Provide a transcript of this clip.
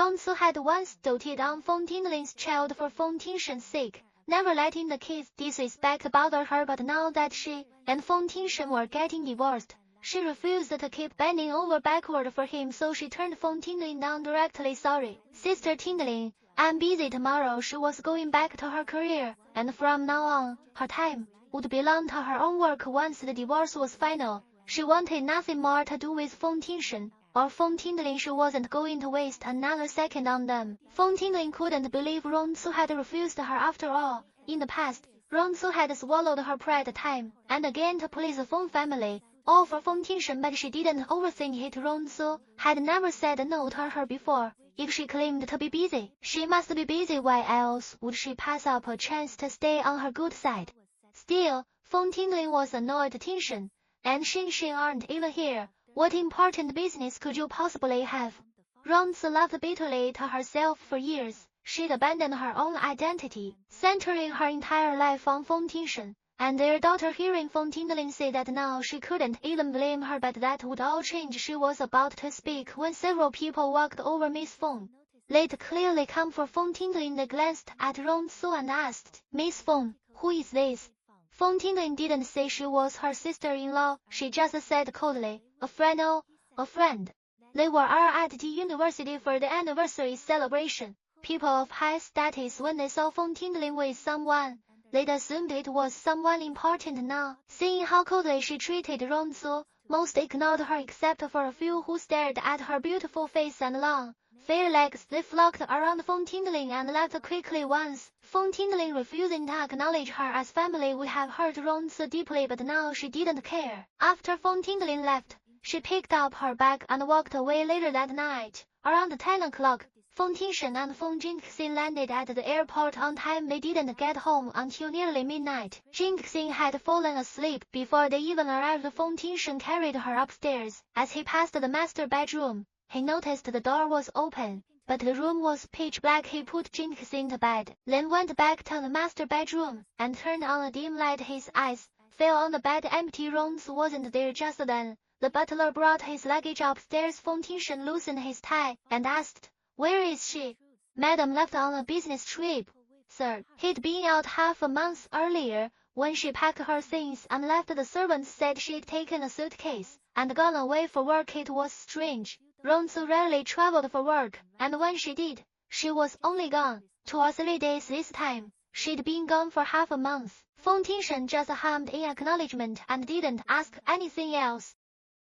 Rong Ci had once doted on Feng Tinglin's child for Feng Tingshen's sake, never letting the kid's disrespect bother her, but now that she and Feng Tingshen were getting divorced, she refused to keep bending over backward for him, so she turned Feng Tinglin down directly. Sorry, Sister Tinglin, I'm busy tomorrow. She was going back to her career, and from now on, her time would belong to her own work. Once the divorce was final, she wanted nothing more to do with Feng Tingshen or Feng Tinglin. She wasn't going to waste another second on them. Feng Tinglin couldn't believe Rong Ci had refused her after all. In the past, Rong Ci had swallowed her pride time and again to please the Feng family, all for Feng Tingshen, but she didn't overthink it. Rong Ci had never said no to her before. If she claimed to be busy, she must be busy. Why else would she pass up a chance to stay on her good side? Still, Feng Tinglin was annoyed. Tingshen and Xinxin aren't even here. What important business could you possibly have? Rong Ci laughed bitterly to herself. For years, she'd abandoned her own identity, centering her entire life on Feng Tingshen and their daughter. Hearing Feng Tinglin say that now, she couldn't even blame her, but that would all change. She was about to speak when several people walked over. Miss Feng, they'd clearly come for Feng Tinglin. They glanced at Rong Ci and asked, Miss Feng, who is this? Feng Tinglin didn't say she was her sister-in-law. She just said coldly, a friend. Oh, a friend. They were all at the university for the anniversary celebration. People of high status, when they saw Feng Tinglin with someone, they'd assumed it was someone important. Now, seeing how coldly she treated Rong Ci, most ignored her except for a few who stared at her beautiful face and long, fair legs. They flocked around Feng Tinglin and left quickly. Once Feng Tinglin refusing to acknowledge her as family would have hurt Rong Ci deeply, but now she didn't care. After Feng Tinglin left, she picked up her bag and walked away. Later that night, around 10 o'clock, Feng Tingshen and Feng Jinxin landed at the airport on time. They didn't get home until nearly midnight. Jinxin had fallen asleep before they even arrived. Feng Tingshen carried her upstairs. As he passed the master bedroom, he noticed the door was open, but the room was pitch black. He put Jinxin to bed, then went back to the master bedroom and turned on a dim light. His eyes fell on the bed. Empty. Rong Ci wasn't there. Just then, the butler brought his luggage upstairs. Feng Tingshen loosened his tie and asked, where is she? Madam left on a business trip, sir. He'd been out half a month earlier. When she packed her things and left, the servants said she'd taken a suitcase and gone away for work. It was strange. Rong Ci rarely traveled for work, and when she did, she was only gone 2 or 3 days. This time, she'd been gone for half a month. Feng Tingshen just hummed in acknowledgement and didn't ask anything else.